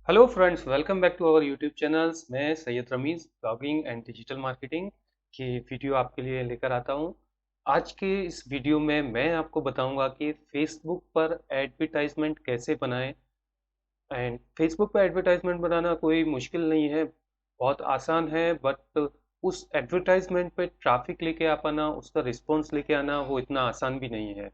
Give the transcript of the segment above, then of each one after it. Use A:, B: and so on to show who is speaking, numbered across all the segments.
A: Hello friends, welcome back to our YouTube channels. मैं Syed Rameez blogging and digital marketing की video आपके लिए लेकर आता हूं। आज के इस वीडियो में मैं आपको बताऊंगा कि फेसबुक पर एडवर्टाइजमेंट कैसे बनाएं। एंड फेसबुक पर एडवर्टाइजमेंट बनाना कोई मुश्किल नहीं है, बहुत आसान है। बट उस एडवर्टाइजमेंट पे ट्रैफिक लेके आ पाना, उसका रिस्पॉन्स लेके आना, वो इतना आसान भी नहीं है।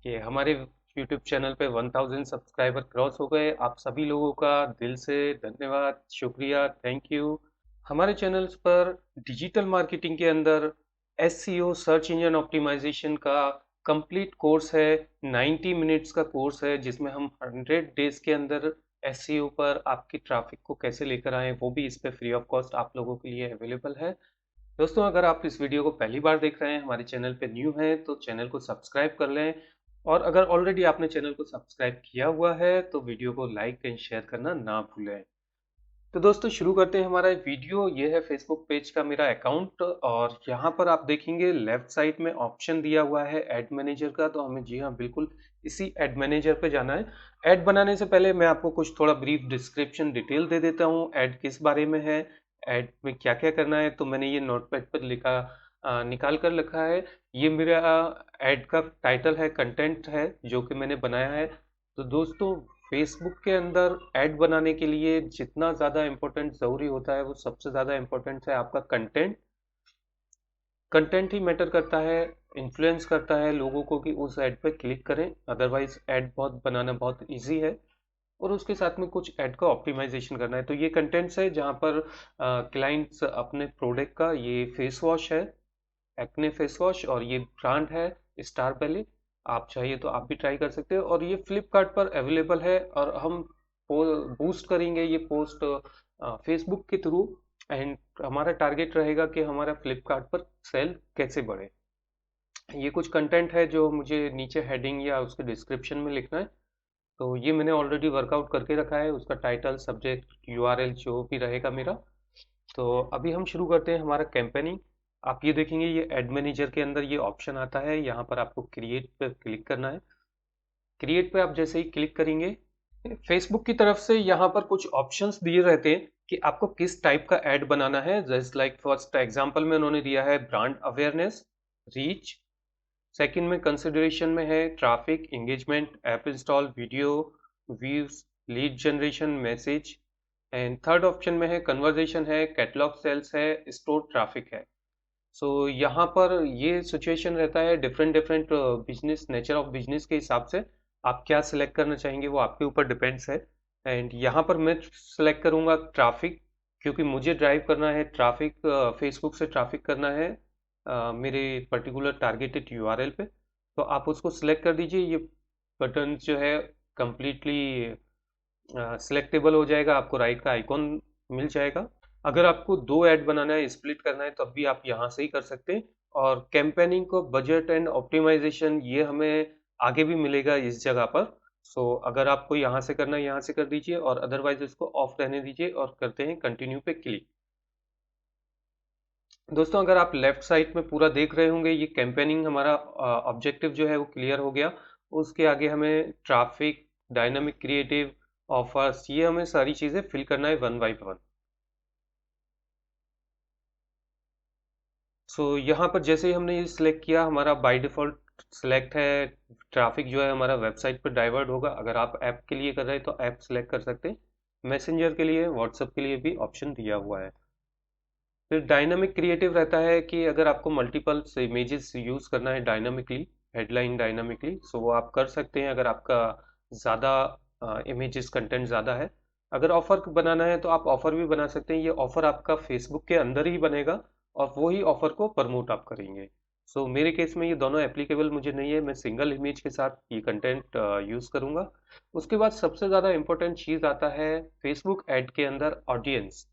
A: कि हमारे यूट्यूब चैनल पे 1000 सब्सक्राइबर क्रॉस हो गए। आप सभी लोगों का दिल से धन्यवाद, शुक्रिया, थैंक यू। हमारे चैनल्स पर डिजिटल मार्केटिंग के अंदर एसईओ, सर्च इंजन ऑप्टिमाइजेशन का कंप्लीट कोर्स है। 90 मिनट्स का कोर्स है जिसमें हम 100 डेज के अंदर एसईओ पर आपकी ट्रैफिक को कैसे लेकर आए, वो भी इस पे फ्री ऑफ कॉस्ट आप लोगों के लिए अवेलेबल है। दोस्तों, अगर आप इस वीडियो को पहली बार देख रहे हैं, हमारे चैनल पे न्यू हैं, तो चैनल को सब्सक्राइब कर लें। और अगर ऑलरेडी आपने चैनल को सब्सक्राइब किया हुआ है तो वीडियो को लाइक एंड शेयर करना ना भूलें। तो दोस्तों, शुरू करते हैं हमारा वीडियो। ये है फेसबुक पेज का मेरा अकाउंट और यहाँ पर आप देखेंगे लेफ्ट साइड में ऑप्शन दिया हुआ है ऐड मैनेजर का। तो हमें, जी हाँ, बिल्कुल इसी ऐड मैनेजर पे जाना है। ऐड बनाने से पहले मैं आपको कुछ थोड़ा ब्रीफ डिस्क्रिप्शन डिटेल दे देता हूँ, ऐड किस बारे में है, ऐड में क्या क्या करना है। तो मैंने ये नोटपैड पर लिखा, निकाल कर लिखा है। ये मेरा ऐड का टाइटल है, कंटेंट है जो कि मैंने बनाया है। तो दोस्तों, फेसबुक के अंदर ऐड बनाने के लिए जितना ज़्यादा इम्पोर्टेंट ज़रूरी होता है, वो सबसे ज़्यादा इम्पोर्टेंट है आपका कंटेंट। कंटेंट ही मैटर करता है, इन्फ्लुएंस करता है लोगों को कि उस ऐड पे क्लिक करें। अदरवाइज ऐड बहुत बनाना बहुत इजी है। और उसके साथ में कुछ ऐड का ऑप्टिमाइजेशन करना है। तो ये कंटेंट्स है जहाँ पर क्लाइंट्स अपने प्रोडक्ट का, ये फेस वॉश है, एक्ने फेस वॉश, और ये ब्रांड है स्टार वैली। आप चाहिए तो आप भी ट्राई कर सकते हो। और ये फ्लिपकार्ट पर अवेलेबल है और हम बूस्ट करेंगे ये पोस्ट फेसबुक के थ्रू। एंड हमारा टारगेट रहेगा कि हमारा फ्लिपकार्ट पर सेल कैसे बढ़े। ये कुछ कंटेंट है जो मुझे नीचे हेडिंग या उसके डिस्क्रिप्शन में लिखना है। तो ये मैंने ऑलरेडी वर्कआउट करके रखा है, उसका टाइटल, सब्जेक्ट, यूआरएल जो भी रहेगा मेरा। तो अभी हम शुरू करते हैं हमारा कैंपेनिंग। आप ये देखेंगे, ये एड मैनेजर के अंदर ये ऑप्शन आता है, यहाँ पर आपको क्रिएट पे क्लिक करना है। क्रिएट पे आप जैसे ही क्लिक करेंगे, फेसबुक की तरफ से यहाँ पर कुछ ऑप्शंस दिए रहते हैं कि आपको किस टाइप का ऐड बनाना है। जस्ट लाइक फर्स्ट एग्जांपल में उन्होंने दिया है ब्रांड अवेयरनेस, रीच। सेकंड में कंसिडरेशन में है traffic, engagement, app install, video views, lead generation, message. And third option में है कन्वर्जेशन है, कैटलॉग सेल्स है, स्टोर ट्रैफिक है। सो यहाँ पर ये सिचुएशन रहता है, different different business, nature of business के हिसाब से आप क्या सिलेक्ट करना चाहेंगे वो आपके ऊपर डिपेंड्स है। एंड यहाँ पर मैं सिलेक्ट करूँगा ट्रैफिक, क्योंकि मुझे ड्राइव करना है ट्रैफिक, फेसबुक से ट्रैफिक करना है मेरे पर्टिकुलर टारगेटेड यूआरएल पे। तो आप उसको सिलेक्ट कर दीजिए। ये बटन जो है कम्प्लीटली सिलेक्टेबल हो जाएगा, आपको राइट का आइकॉन मिल जाएगा। अगर आपको दो ऐड बनाना है, स्प्लिट करना है, तब भी आप यहाँ से ही कर सकते हैं। और कैंपेनिंग को बजट एंड ऑप्टिमाइजेशन ये हमें आगे भी मिलेगा इस जगह पर। सो अगर आपको यहाँ से करना है यहाँ से कर दीजिए, और अदरवाइज इसको ऑफ रहने दीजिए और करते हैं कंटिन्यू पे क्लिक। दोस्तों, अगर आप लेफ्ट साइड में पूरा देख रहे होंगे, ये कैंपेनिंग हमारा ऑब्जेक्टिव जो है वो क्लियर हो गया। उसके आगे हमें ट्रैफिक, डायनामिक क्रिएटिव, ऑफर्स, ये हमें सारी चीज़ें फिल करना है वन बाय वन। सो यहाँ पर जैसे ही हमने ये सिलेक्ट किया, हमारा बाय डिफ़ॉल्ट सिलेक्ट है। ट्रैफिक जो है हमारा वेबसाइट पर डाइवर्ट होगा। अगर आप ऐप के लिए कर रहे हैं तो ऐप सिलेक्ट कर सकते हैं। मैसेंजर के लिए, व्हाट्सएप के लिए भी ऑप्शन दिया हुआ है। फिर डायनामिक क्रिएटिव रहता है कि अगर आपको मल्टीपल इमेजेस यूज़ करना है डायनामिकली, हेडलाइन डायनामिकली, सो वो आप कर सकते हैं अगर आपका ज़्यादा इमेजेस कंटेंट ज़्यादा है। अगर ऑफ़र बनाना है तो आप ऑफ़र भी बना सकते हैं। ये ऑफ़र आपका फेसबुक के अंदर ही बनेगा और वही ऑफ़र को प्रमोट आप करेंगे। सो मेरे केस में ये दोनों एप्लीकेबल मुझे नहीं है, मैं सिंगल इमेज के साथ ये कंटेंट यूज़ करूँगा। उसके बाद सबसे ज़्यादा इंपॉर्टेंट चीज़ आता है फेसबुक ऐड के अंदर, ऑडियंस,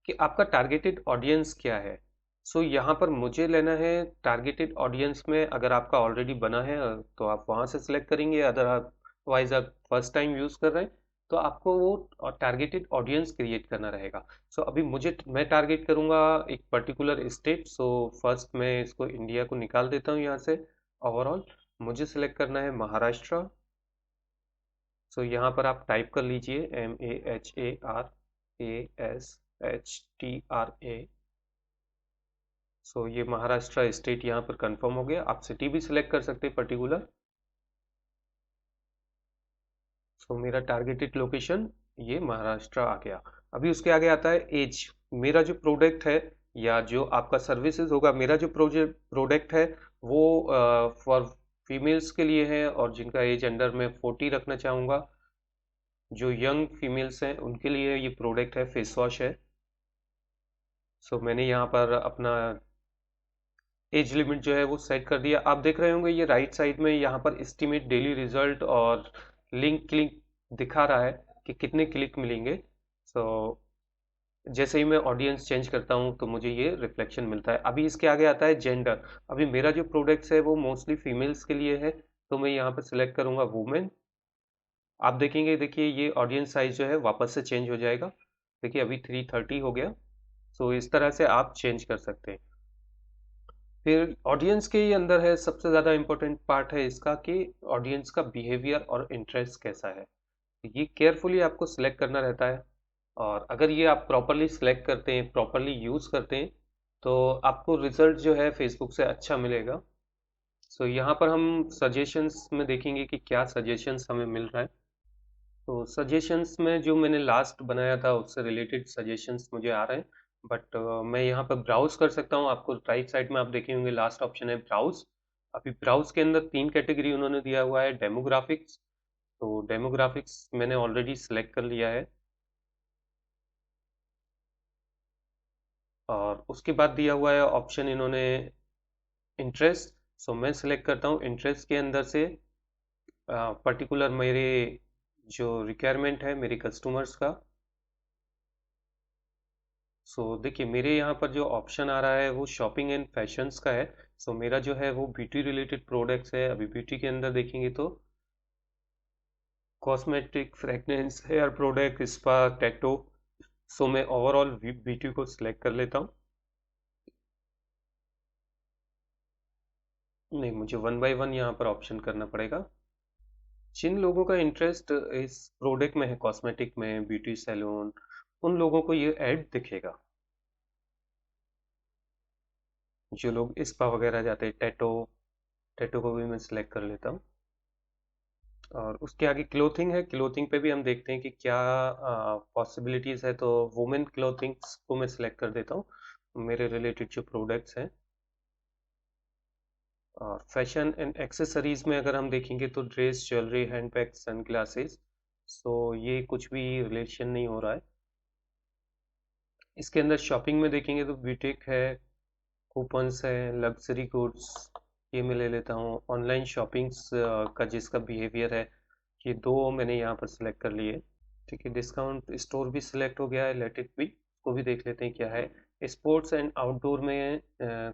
A: कि आपका टारगेटेड ऑडियंस क्या है। सो यहाँ पर मुझे लेना है टारगेटेड ऑडियंस में, अगर आपका ऑलरेडी बना है तो आप वहाँ से सिलेक्ट करेंगे। अदरवाइज आप फर्स्ट टाइम यूज़ कर रहे हैं तो आपको वो टारगेटेड ऑडियंस क्रिएट करना रहेगा। सो अभी मैं टारगेट करूँगा एक पर्टिकुलर स्टेट। सो फर्स्ट मैं इसको, इंडिया को निकाल देता हूँ यहाँ से। ओवरऑल मुझे सिलेक्ट करना है महाराष्ट्र। सो यहाँ पर आप टाइप कर लीजिए MAHARASHTRA। सो ये महाराष्ट्र स्टेट यहाँ पर कंफर्म हो गया। आप सिटी भी सिलेक्ट कर सकते हैं पर्टिकुलर। सो मेरा टारगेटेड लोकेशन ये महाराष्ट्र आ गया। अभी उसके आगे आता है एज। मेरा जो प्रोडक्ट है या जो आपका सर्विसेज होगा, मेरा जो प्रोडक्ट है वो फॉर फीमेल्स के लिए है और जिनका एज अंडर में 40 रखना चाहूँगा। जो यंग फीमेल्स हैं उनके लिए ये प्रोडक्ट है, फेस वॉश है। सो मैंने यहाँ पर अपना एज लिमिट जो है वो सेट कर दिया। आप देख रहे होंगे ये राइट साइड में यहाँ पर एस्टिमेट डेली रिजल्ट और लिंक क्लिक दिखा रहा है कि कितने क्लिक मिलेंगे। सो जैसे ही मैं ऑडियंस चेंज करता हूँ तो मुझे ये रिफ्लेक्शन मिलता है। अभी इसके आगे आता है जेंडर। अभी मेरा जो प्रोडक्ट्स है वो मोस्टली फीमेल्स के लिए है, तो मैं यहाँ पर सिलेक्ट करूँगा वुमेन। आप देखेंगे, देखिए ये ऑडियंस साइज जो है वापस से चेंज हो जाएगा। देखिए अभी 330 हो गया। सो इस तरह से आप चेंज कर सकते हैं। फिर ऑडियंस के ही अंदर है सबसे ज़्यादा इम्पोर्टेंट पार्ट है इसका कि ऑडियंस का बिहेवियर और इंटरेस्ट कैसा है। ये केयरफुली आपको सिलेक्ट करना रहता है। और अगर ये आप प्रॉपरली सिलेक्ट करते हैं, प्रॉपरली यूज़ करते हैं, तो आपको रिजल्ट जो है फेसबुक से अच्छा मिलेगा। सो यहाँ पर हम सजेशंस में देखेंगे कि क्या सजेशंस हमें मिल रहा है। तो सजेशंस में जो मैंने लास्ट बनाया था उससे रिलेटेड सजेशंस मुझे आ रहे हैं। बट मैं यहाँ पर ब्राउज कर सकता हूँ। आपको राइट साइड में आप देखे होंगे लास्ट ऑप्शन है ब्राउज। अभी ब्राउज के अंदर 3 कैटेगरी उन्होंने दिया हुआ है। डेमोग्राफिक्स, तो डेमोग्राफिक्स मैंने ऑलरेडी सिलेक्ट कर लिया है। और उसके बाद दिया हुआ है ऑप्शन इन्होंने इंटरेस्ट। सो मैं सिलेक्ट करता हूँ इंटरेस्ट के अंदर से पर्टिकुलर मेरे जो रिक्वायरमेंट है मेरे कस्टमर्स का। सो देखिए मेरे यहाँ पर जो ऑप्शन आ रहा है वो शॉपिंग एंड फैशंस का है। सो मेरा जो है वो ब्यूटी रिलेटेड प्रोडक्ट्स है। अभी ब्यूटी के अंदर देखेंगे तो cosmetic, fragrance, hair product, spa, tattoo. So मैं ओवरऑल ब्यूटी को सिलेक्ट कर लेता हूँ। नहीं, मुझे वन बाय वन यहाँ पर ऑप्शन करना पड़ेगा। जिन लोगों का इंटरेस्ट इस प्रोडक्ट में है, कॉस्मेटिक में, ब्यूटी सैलून, उन लोगों को ये ऐड दिखेगा। जो लोग स्पा वगैरह जाते हैं, टैटो, टैटो को भी मैं सिलेक्ट कर लेता हूँ। और उसके आगे क्लोथिंग है। क्लोथिंग पे भी हम देखते हैं कि क्या पॉसिबिलिटीज़ है। तो वुमेन क्लोथिंग्स को मैं सिलेक्ट कर देता हूँ, मेरे रिलेटेड जो प्रोडक्ट्स हैं। और फैशन एंड एक्सेसरीज में अगर हम देखेंगे तो dress, jewellery, handbag, sun glasses. So ये कुछ भी रिलेशन नहीं हो रहा है। इसके अंदर शॉपिंग में देखेंगे तो ब्यूटिक है, कूपन्स है, लग्जरी गुड्स, ये मैं ले लेता हूँ। ऑनलाइन शॉपिंग्स का जिसका बिहेवियर है, ये दो मैंने यहाँ पर सिलेक्ट कर लिए। ठीक है, डिस्काउंट स्टोर भी सिलेक्ट हो गया है। लेट इट बी, को भी देख लेते हैं क्या है। स्पोर्ट्स एंड आउटडोर में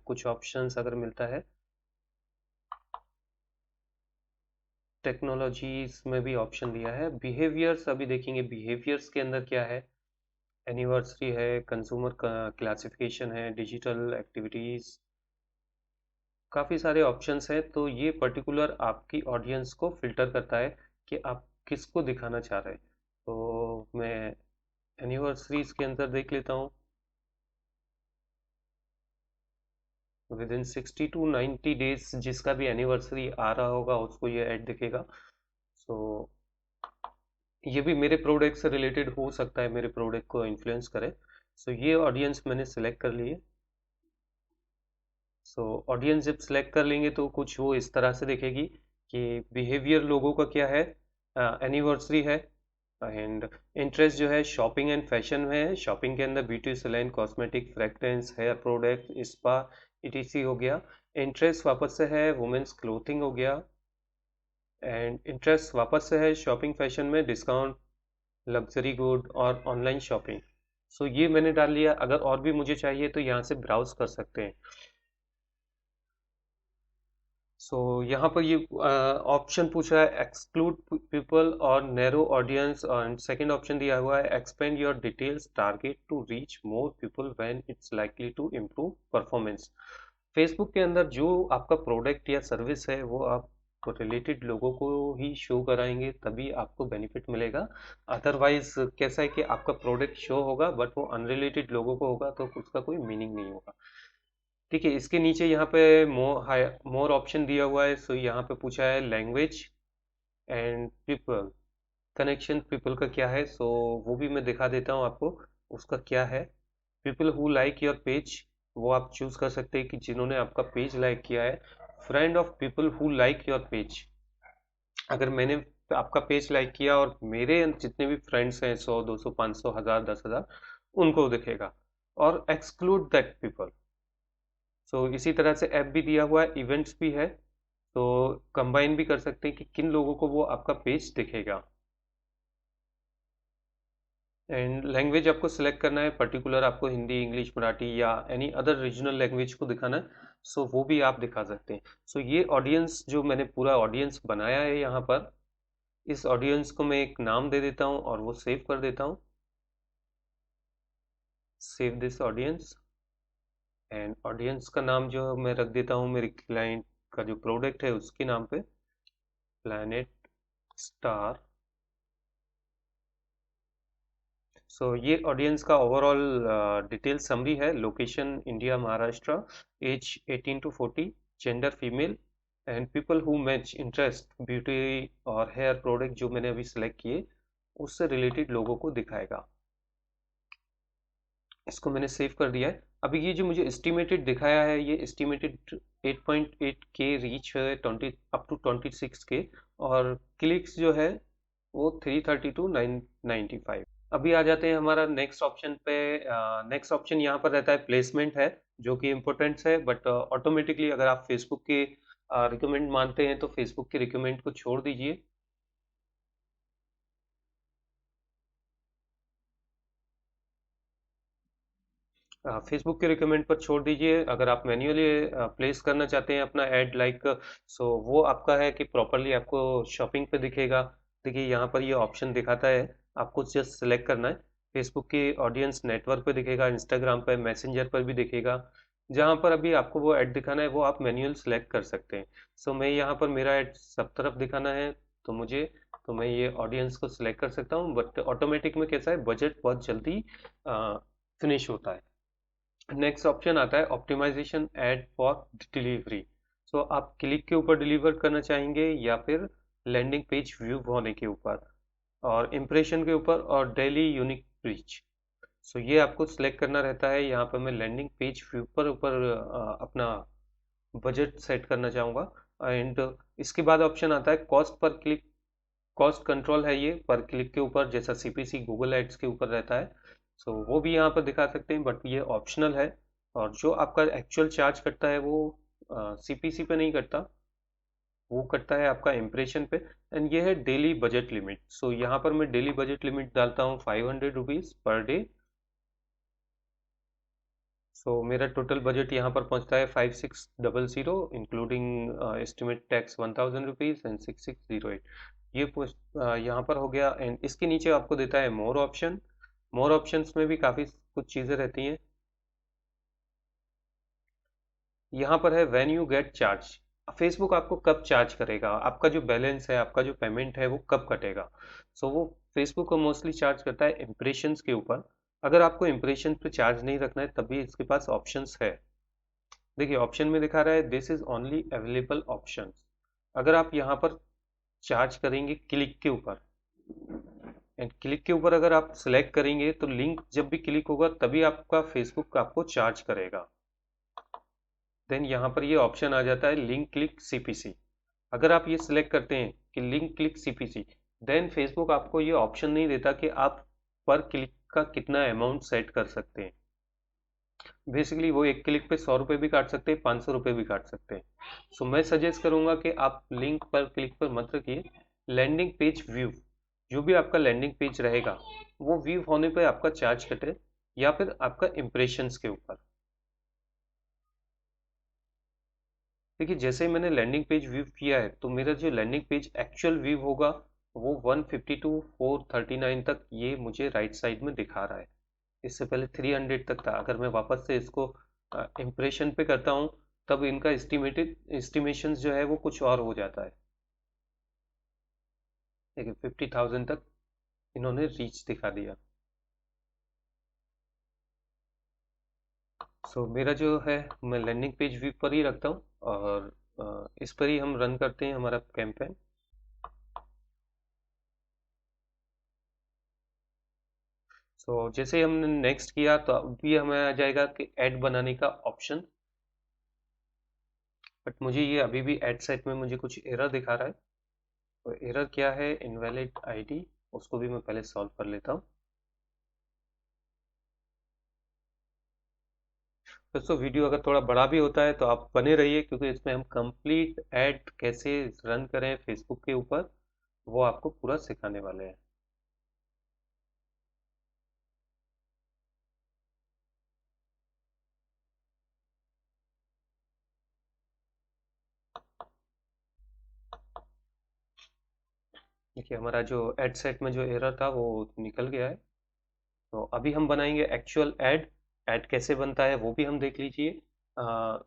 A: कुछ ऑप्शंस अगर मिलता है। टेक्नोलॉजीज में भी ऑप्शन दिया है। बिहेवियर्स अभी देखेंगे, बिहेवियर्स के अंदर क्या है। एनिवर्सरी है, कंज्यूमर क्लासिफिकेशन है, डिजिटल एक्टिविटीज, काफ़ी सारे ऑप्शंस हैं। तो ये पर्टिकुलर आपकी ऑडियंस को फिल्टर करता है कि आप किसको दिखाना चाह रहे हैं। तो मैं एनिवर्सरीज के अंदर देख लेता हूँ। विद इन 60 to 90 डेज जिसका भी एनिवर्सरी आ रहा होगा उसको ये ऐड दिखेगा। सो ये भी मेरे प्रोडक्ट से रिलेटेड हो सकता है, मेरे प्रोडक्ट को इन्फ्लुएंस करे। सो ये ऑडियंस मैंने सेलेक्ट कर लिए। सो ऑडियंस जब सेलेक्ट कर लेंगे तो कुछ वो इस तरह से दिखेगी कि बिहेवियर लोगों का क्या है, एनिवर्सरी है। एंड इंटरेस्ट जो है शॉपिंग एंड फैशन में है। शॉपिंग के अंदर beauty salon, cosmetic, fragrance, hair product, spa, etc हो गया। इंटरेस्ट वापस से है वुमेन्स क्लोथिंग हो गया। एंड इंटरेस्ट वापस से है शॉपिंग फैशन में, डिस्काउंट, लग्जरी गुड और ऑनलाइन शॉपिंग। सो ये मैंने डाल लिया। अगर और भी मुझे चाहिए तो यहाँ से ब्राउज कर सकते हैं। सो यहाँ पर ये ऑप्शन पूछ रहा है एक्सक्लूड पीपल और नैरो ऑडियंस, और सेकंड ऑप्शन दिया हुआ है expand your details target to reach more people when it's likely to improve performance. Facebook के अंदर जो आपका प्रोडक्ट या सर्विस है वो आप तो रिलेटेड लोगों को ही शो कराएंगे तभी आपको बेनिफिट मिलेगा। अदरवाइज कैसा है कि आपका प्रोडक्ट शो होगा बट वो अनरिलेटेड लोगों को होगा तो उसका कोई मीनिंग नहीं होगा। ठीक है, इसके नीचे यहाँ पे मोर ऑप्शन दिया हुआ है। सो यहाँ पे पूछा है language and people, connection people का क्या है। सो वो भी मैं दिखा देता हूँ आपको उसका क्या है। People who like your page, वो आप चूज कर सकते हैं कि जिन्होंने आपका पेज लाइक किया है। Friend of people who like your page, अगर मैंने आपका पेज लाइक किया और मेरे जितने भी फ्रेंड्स हैं 100 200 500 1000 10,000 उनको दिखेगा। और एक्सक्लूड दैट पीपल। सो इसी तरह से ऐप भी दिया हुआ है, इवेंट्स भी है। तो कंबाइन भी कर सकते हैं कि किन लोगों को वो आपका पेज दिखेगा। एंड लैंग्वेज आपको सिलेक्ट करना है, पर्टिकुलर आपको हिंदी इंग्लिश मराठी या एनी अदर रीजनल लैंग्वेज को दिखाना है। सो वो भी आप दिखा सकते हैं। सो ये ऑडियंस जो मैंने पूरा ऑडियंस बनाया है यहाँ पर, इस ऑडियंस को मैं एक नाम दे देता हूँ और वो सेव कर देता हूँ। Save this audience. And audience का नाम जो मैं रख देता हूँ मेरे क्लाइंट का जो प्रोडक्ट है उसके नाम पे, प्लैनेट स्टार। सो ये ऑडियंस का ओवरऑल डिटेल समरी है। Location India Maharashtra, age 18 to 40, gender female, and people who match interest beauty और हेयर प्रोडक्ट जो मैंने अभी सिलेक्ट किए उससे रिलेटेड लोगों को दिखाएगा। इसको मैंने सेव कर दिया है। अभी ये जो मुझे एस्टिमेटेड दिखाया है ये एस्टिमेटेड 8.8 के रीच है, 20 अप टू 26 के। और क्लिक्स जो है वो 330 to 995। अभी आ जाते हैं हमारा नेक्स्ट ऑप्शन पे। नेक्स्ट ऑप्शन यहाँ पर रहता है प्लेसमेंट है, जो कि इम्पोर्टेंट्स है बट ऑटोमेटिकली अगर आप फेसबुक के रिकमेंड मानते हैं तो फेसबुक के रिकमेंड को छोड़ दीजिए। फेसबुक के रिकमेंड पर छोड़ दीजिए। अगर आप मैन्युअली प्लेस करना चाहते हैं अपना ऐड लाइक, सो वो आपका है कि प्रॉपरली आपको शॉपिंग पे दिखेगा। देखिए यहाँ पर ये ऑप्शन दिखाता है, आपको जस्ट सेलेक्ट करना है। फेसबुक के ऑडियंस नेटवर्क पे दिखेगा, इंस्टाग्राम पे, मैसेंजर पर भी दिखेगा। जहाँ पर अभी आपको वो ऐड दिखाना है वो आप मैन्युअल सेलेक्ट कर सकते हैं। सो मैं यहाँ पर मेरा ऐड सब तरफ दिखाना है तो मुझे, तो मैं ये ऑडियंस को सिलेक्ट कर सकता हूँ। बट ऑटोमेटिक में कैसा है, बजट बहुत जल्दी फिनिश होता है। नेक्स्ट ऑप्शन आता है ऑप्टिमाइजेशन एड फॉर डिलीवरी। सो आप क्लिक के ऊपर डिलीवर करना चाहेंगे या फिर लैंडिंग पेज व्यू होने के ऊपर और इम्प्रेशन के ऊपर और डेली यूनिक रीच। सो ये आपको सिलेक्ट करना रहता है। यहाँ पर मैं लैंडिंग पेज व्यू पर ऊपर अपना बजट सेट करना चाहूँगा। एंड इसके बाद ऑप्शन आता है cost per click. Cost control है ये पर क्लिक के ऊपर, जैसा सीपीसी गूगल एड्स के ऊपर रहता है। सो वो भी यहाँ पर दिखा सकते हैं बट ये ऑप्शनल है। और जो आपका एक्चुअल चार्ज करता है वो सीपीसी पे नहीं करता, वो करता है आपका इम्प्रेशन पे। एंड ये है डेली बजट लिमिट। सो यहाँ पर मैं डेली बजट लिमिट डालता हूँ 500 रुपीज़ पर डे। सो मेरा टोटल बजट यहाँ पर पहुँचता है 5600 including estimate tax 1000 rupees and 6608। ये यहाँ पर हो गया। एंड इसके नीचे आपको देता है मोर ऑप्शन। मोर ऑप्शंस में भी काफ़ी कुछ चीज़ें रहती हैं। यहाँ पर है when you get charge. Facebook आपको कब चार्ज करेगा, आपका जो बैलेंस है, आपका जो पेमेंट है वो कब कटेगा। सो वो फेसबुक को मोस्टली चार्ज करता है इम्प्रेशंस के ऊपर। अगर आपको इम्प्रेशन पे चार्ज नहीं रखना है तब भी इसके पास ऑप्शंस है। देखिए ऑप्शन में दिखा रहा है this is only available options. अगर आप यहाँ पर चार्ज करेंगे क्लिक के ऊपर, एंड क्लिक के ऊपर अगर आप सिलेक्ट करेंगे तो लिंक जब भी क्लिक होगा तभी आपका फेसबुक आपको चार्ज करेगा। देन यहाँ पर ये ऑप्शन आ जाता है लिंक क्लिक सीपीसी। अगर आप ये सिलेक्ट करते हैं कि link click CPC, then Facebook आपको ये ऑप्शन नहीं देता कि आप पर क्लिक का कितना अमाउंट सेट कर सकते हैं। बेसिकली वो एक क्लिक पे 100 रुपये भी काट सकते हैं, 500 रुपये भी काट सकते हैं। सो मैं सजेस्ट करूंगा कि आप लिंक पर क्लिक पर मत रखिए। लैंडिंग पेज व्यू, जो भी आपका लैंडिंग पेज रहेगा वो व्यू होने पे आपका चार्ज कटे या फिर आपका इम्प्रेशंस के ऊपर। देखिए जैसे ही मैंने लैंडिंग पेज व्यू किया है तो मेरा जो लैंडिंग पेज एक्चुअल व्यू होगा वो 150 to 439 तक ये मुझे राइट साइड में दिखा रहा है। इससे पहले 300 तक था। अगर मैं वापस से इसको इम्प्रेशन पे करता हूँ तब इनका एस्टिमेटेड एस्टिमेशन जो है वो कुछ और हो जाता है। देखिए 50,000 तक इन्होंने रीच दिखा दिया। सो मेरा जो है, मैं लैंडिंग पेज व्यू पर ही रखता हूँ और इस पर ही हम रन करते हैं हमारा कैंपेन। सो जैसे ही हमने नेक्स्ट किया तो अभी हमें आ जाएगा कि ऐड बनाने का ऑप्शन। बट मुझे ये अभी भी ऐड सेट में मुझे कुछ एरर दिखा रहा है। तो एरर क्या है, इनवैलिड आईडी, उसको भी मैं पहले सॉल्व कर लेता हूँ। दोस्तों वीडियो अगर थोड़ा बड़ा भी होता है तो आप बने रहिए, क्योंकि इसमें हम कंप्लीट ऐड कैसे रन करें फेसबुक के ऊपर वो आपको पूरा सिखाने वाले हैं। देखिए हमारा जो ऐड सेट में जो एरर था वो निकल गया है। तो अभी हम बनाएंगे एक्चुअल ऐड। ऐड कैसे बनता है वो भी हम देख लीजिए।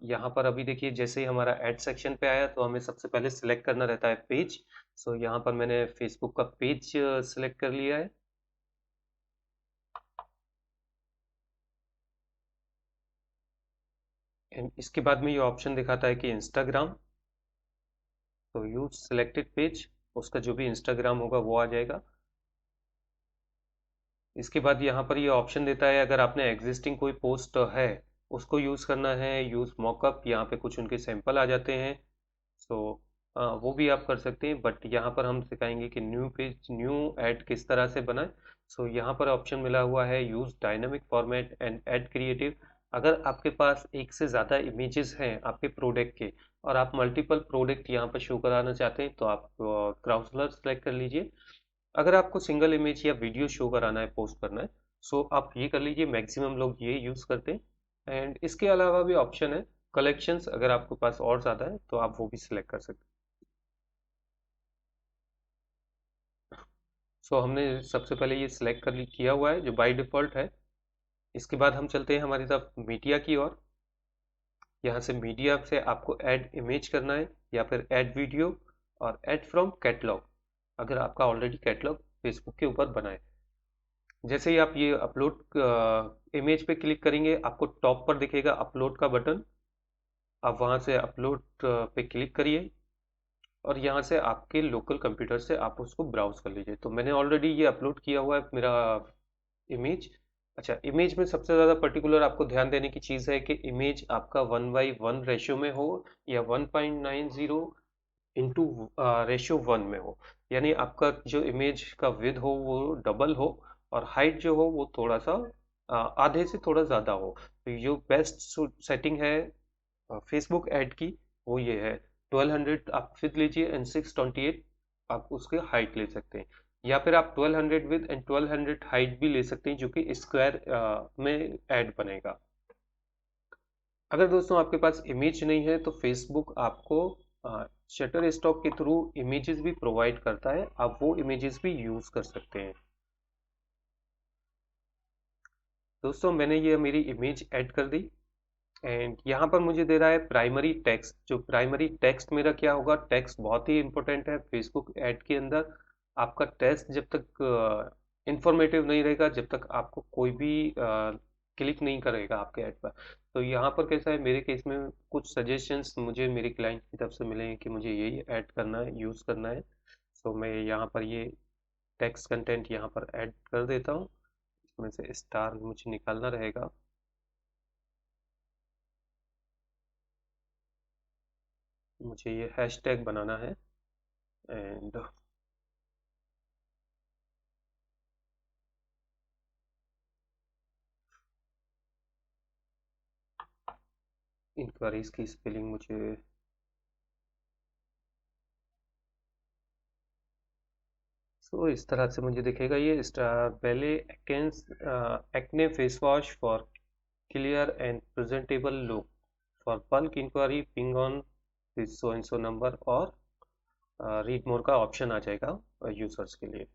A: यहाँ पर अभी देखिए, जैसे ही हमारा ऐड सेक्शन पे आया तो हमें सबसे पहले सिलेक्ट करना रहता है पेज। सो यहाँ पर मैंने फेसबुक का पेज सिलेक्ट कर लिया है। एंड इसके बाद में ये ऑप्शन दिखाता है कि इंस्टाग्राम। तो यूज सिलेक्टेड पेज, उसका जो भी इंस्टाग्राम होगा वो आ जाएगा। इसके बाद यहाँ पर ये ऑप्शन देता है, अगर आपने एग्जिस्टिंग कोई पोस्ट है उसको यूज़ करना है, यूज़ मॉकअप, यहाँ पे कुछ उनके सैंपल आ जाते हैं। सो वो भी आप कर सकते हैं, बट यहाँ पर हम सिखाएंगे कि न्यू पेज न्यू ऐड किस तरह से बनाए। सो यहाँ पर ऑप्शन मिला हुआ है use dynamic format and add creative. अगर आपके पास एक से ज़्यादा इमेजेस हैं आपके प्रोडक्ट के और आप मल्टीपल प्रोडक्ट यहाँ पर शो कराना चाहते हैं तो आप क्राउसलर सेलेक्ट कर लीजिए। अगर आपको सिंगल इमेज या वीडियो शो कराना है, पोस्ट करना है, सो आप ये कर लीजिए। मैक्सिमम लोग ये यूज़ करते हैं। एंड इसके अलावा भी ऑप्शन है कलेक्शंस, अगर आपके पास और ज़्यादा है तो आप वो भी सिलेक्ट कर सकते हैं। सो हमने सबसे पहले ये सिलेक्ट किया हुआ है जो बाय डिफ़ॉल्ट है। इसके बाद हम चलते हैं हमारी तरफ मीडिया की ओर। यहाँ से मीडिया से आपको ऐड इमेज करना है या फिर ऐड वीडियो और ऐड फ्रॉम कैटलॉग, अगर आपका ऑलरेडी कैटलॉग फेसबुक के ऊपर बना है। जैसे ही आप ये अपलोड इमेज पे क्लिक करेंगे आपको टॉप पर दिखेगा अपलोड का बटन। आप वहाँ से अपलोड पे क्लिक करिए और यहाँ से आपके लोकल कंप्यूटर से आप उसको ब्राउज कर लीजिए। तो मैंने ऑलरेडी ये अपलोड किया हुआ है मेरा इमेज। अच्छा, इमेज में सबसे ज़्यादा पर्टिकुलर आपको ध्यान देने की चीज़ है कि इमेज आपका 1:1 रेशियो में हो या 1.90 इंटू रेशियो 1 में हो। यानी आपका जो इमेज का विड्थ हो वो डबल हो और हाइट जो हो वो थोड़ा सा आधे से थोड़ा ज़्यादा हो। तो जो बेस्ट सेटिंग है फेसबुक ऐड की वो ये है। 1200 आप फिट लीजिए एंड 628 आप उसके हाइट ले सकते हैं, या फिर आप 1200 विद एंड 1200 हाइट भी ले सकते हैं जो कि स्क्वायर में ऐड बनेगा। अगर दोस्तों आपके पास इमेज नहीं है तो फेसबुक आपको शटर स्टॉक के थ्रू इमेजेस भी प्रोवाइड करता है, आप वो इमेजेस भी यूज़ कर सकते हैं। दोस्तों मैंने ये मेरी इमेज ऐड कर दी एंड यहाँ पर मुझे दे रहा है प्राइमरी टेक्स्ट। जो प्राइमरी टेक्स्ट मेरा क्या होगा, टेक्स्ट बहुत ही इंपॉर्टेंट है फेसबुक ऐड के अंदर। आपका टेक्स्ट जब तक इंफॉर्मेटिव नहीं रहेगा, जब तक आपको कोई भी क्लिक नहीं करेगा आपके ऐड पर। तो यहाँ पर कैसा है, मेरे केस में कुछ सजेशंस मुझे मेरे क्लाइंट की तरफ से मिले हैं कि मुझे यही ऐड करना है, यूज़ करना है। सो मैं यहाँ पर ये टेक्स्ट कंटेंट यहाँ पर ऐड कर देता हूँ। इसमें से स्टार मुझे निकालना रहेगा। मुझे ये हैशटैग बनाना है एंड इंक्वायरीज की स्पेलिंग मुझे सो इस तरह से मुझे दिखेगा ये Belle acne face wash for clear and presentable look for bulk inquiry ping on this so and so number, और रीड मोर का ऑप्शन आ जाएगा यूजर्स के लिए।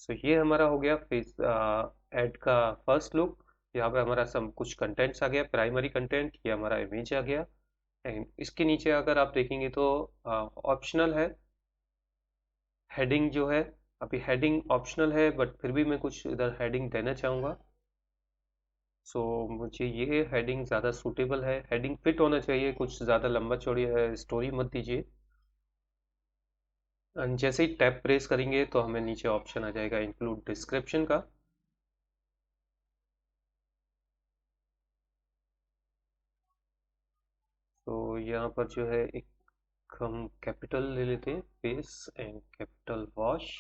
A: सो ये हमारा हो गया फेस ऐड का फर्स्ट लुक। यहाँ पे हमारा सब कुछ कंटेंट्स आ गया, प्राइमरी कंटेंट, ये हमारा इमेज आ गया। एंड इसके नीचे अगर आप देखेंगे तो ऑप्शनल है हेडिंग जो है, अभी हेडिंग ऑप्शनल है बट फिर भी मैं कुछ इधर हेडिंग देना चाहूँगा। सो मुझे ये हेडिंग ज़्यादा सूटेबल है, हेडिंग फिट होना चाहिए, कुछ ज़्यादा लंबा चौड़ी स्टोरी मत दीजिए। एंड जैसे ही टैब प्रेस करेंगे तो हमें नीचे ऑप्शन आ जाएगा इंक्लूड डिस्क्रिप्शन का। तो यहाँ पर जो है एक हम कैपिटल ले लेते हैं, फेस एंड कैपिटल वॉश।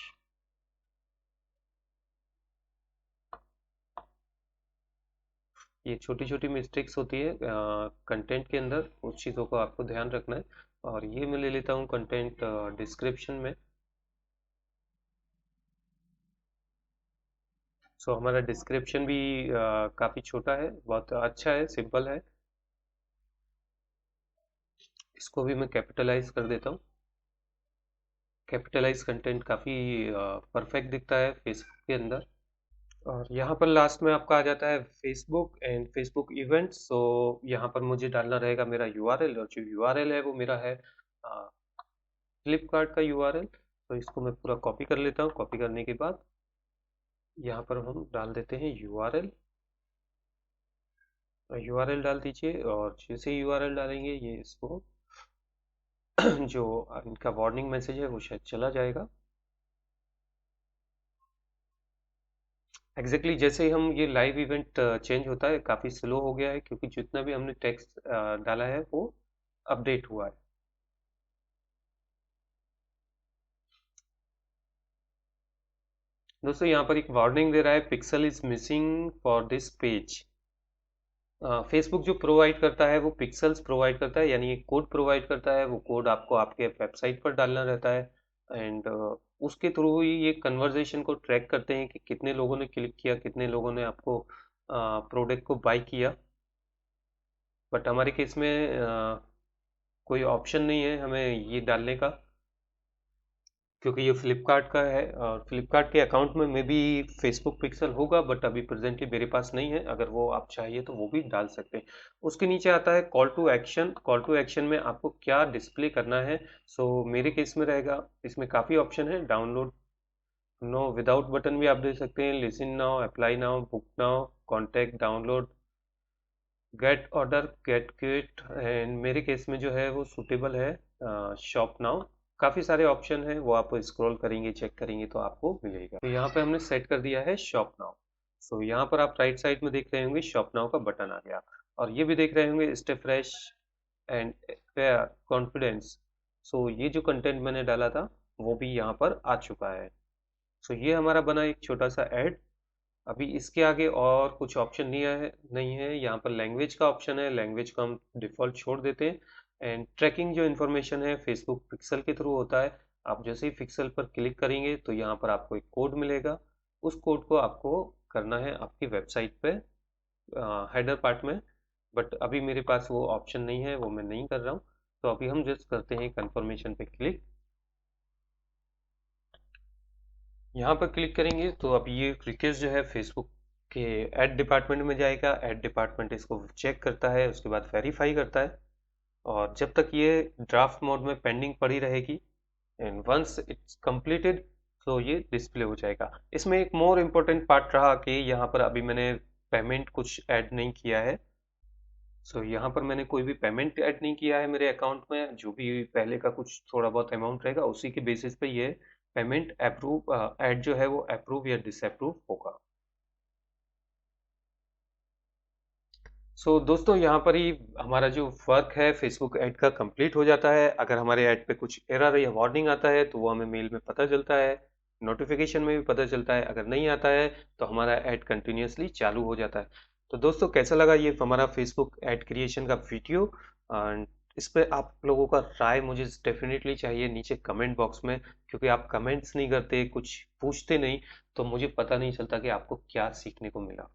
A: ये छोटी छोटी मिस्टेक्स होती है कंटेंट के अंदर, उस चीज़ों को आपको ध्यान रखना है। और ये मैं ले लेता हूँ कंटेंट डिस्क्रिप्शन में। सो हमारा डिस्क्रिप्शन भी काफ़ी छोटा है, बहुत अच्छा है, सिंपल है। इसको भी मैं कैपिटलाइज कर देता हूँ। कैपिटलाइज कंटेंट काफ़ी परफेक्ट दिखता है फेसबुक के अंदर। और यहाँ पर लास्ट में आपका आ जाता है फेसबुक एंड फेसबुक इवेंट्स। सो यहाँ पर मुझे डालना रहेगा मेरा यूआरएल, और जो यूआरएल है वो मेरा है फ्लिपकार्ट का यूआरएल। तो इसको मैं पूरा कॉपी कर लेता हूँ। कॉपी करने के बाद यहाँ पर हम डाल देते हैं यूआरएल। यूआरएल डाल दीजिए, और जैसे यूआरएल डालेंगे ये इसको जो इनका वार्निंग मैसेज है वो शायद चला जाएगा। एग्जैक्टली जैसे ही हम ये लाइव इवेंट चेंज होता है, काफ़ी स्लो हो गया है क्योंकि जितना भी हमने टेक्स्ट डाला है वो अपडेट हुआ है। दोस्तों यहाँ पर एक वार्निंग दे रहा है, pixel is missing for this page. Facebook जो प्रोवाइड करता है वो पिक्सल्स प्रोवाइड करता है, यानी एक कोड प्रोवाइड करता है। वो कोड आपको आपके वेबसाइट पर डालना रहता है। एंड उसके थ्रू ही ये कन्वर्जेशन को ट्रैक करते हैं कि कितने लोगों ने क्लिक किया, कितने लोगों ने आपको प्रोडक्ट को बाय किया। बट हमारे केस में कोई ऑप्शन नहीं है हमें ये डालने का, क्योंकि ये फ्लिपकार्ट का है। और फ्लिपकार्ट के अकाउंट में मे बी फेसबुक पिक्सल होगा, बट अभी प्रेजेंटली मेरे पास नहीं है। अगर वो आप चाहिए तो वो भी डाल सकते हैं। उसके नीचे आता है call to action. Call to action में आपको क्या डिस्प्ले करना है। सो मेरे केस में रहेगा, इसमें काफ़ी ऑप्शन है। डाउनलोड नो विदाउट बटन भी आप दे सकते हैं, listen now, apply now, book now, contact, download, get order, get quit. And मेरे केस में जो है वो सूटेबल है शॉप नाउ। काफ़ी सारे ऑप्शन हैं, वो आप स्क्रॉल करेंगे, चेक करेंगे तो आपको मिलेगा। तो यहाँ पे हमने सेट कर दिया है शॉप नाउ। सो यहाँ पर आप राइट साइड में देख रहे होंगे शॉप नाउ का बटन आ गया। और ये भी देख रहे होंगे stay fresh and fair confidence. So ये जो कंटेंट मैंने डाला था वो भी यहाँ पर आ चुका है। सो ये हमारा बना एक छोटा सा ऐड। अभी इसके आगे और कुछ ऑप्शन नहीं है। यहाँ पर लैंग्वेज का ऑप्शन है, लैंग्वेज को हम डिफ़ॉल्ट छोड़ देते हैं। एंड ट्रैकिंग जो इन्फॉर्मेशन है फेसबुक पिक्सल के थ्रू होता है। आप जैसे ही पिक्सल पर क्लिक करेंगे तो यहाँ पर आपको एक कोड मिलेगा। उस कोड को आपको करना है आपकी वेबसाइट पे हेडर पार्ट में। बट अभी मेरे पास वो ऑप्शन नहीं है, वो मैं नहीं कर रहा हूँ। तो अभी हम जस्ट करते हैं कन्फर्मेशन पे क्लिक। यहाँ पर क्लिक करेंगे तो अब ये रिक्वेस्ट जो है फेसबुक के ऐड डिपार्टमेंट में जाएगा। ऐड डिपार्टमेंट इसको चेक करता है, उसके बाद वेरीफाई करता है। और जब तक ये ड्राफ्ट मोड में पेंडिंग पड़ी रहेगी, एंड वंस इट्स कंप्लीटेड तो ये डिस्प्ले हो जाएगा। इसमें एक मोर इम्पोर्टेंट पार्ट रहा कि यहाँ पर अभी मैंने पेमेंट कुछ ऐड नहीं किया है। सो यहाँ पर मैंने कोई भी पेमेंट ऐड नहीं किया है मेरे अकाउंट में। जो भी पहले का कुछ थोड़ा बहुत अमाउंट रहेगा उसी के बेसिस पे ये पेमेंट अप्रूव ऐड जो है वो अप्रूव या डिसअप्रूव होगा। दोस्तों यहाँ पर ही हमारा जो वर्क है फेसबुक ऐड का कंप्लीट हो जाता है। अगर हमारे ऐड पे कुछ एरर या वार्निंग आता है तो वो हमें मेल में पता चलता है, नोटिफिकेशन में भी पता चलता है। अगर नहीं आता है तो हमारा ऐड कंटिन्यूअसली चालू हो जाता है। तो दोस्तों कैसा लगा ये हमारा फेसबुक ऐड क्रिएशन का वीडियो। एंड इस पे आप लोगों का राय मुझे डेफिनेटली चाहिए नीचे कमेंट बॉक्स में, क्योंकि आप कमेंट्स नहीं करते, कुछ पूछते नहीं, तो मुझे पता नहीं चलता कि आपको क्या सीखने को मिला।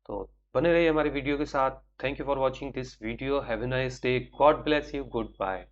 A: तो बने रहिए हमारे वीडियो के साथ। Thank you for watching this video. Have a nice day. God bless you. Good bye.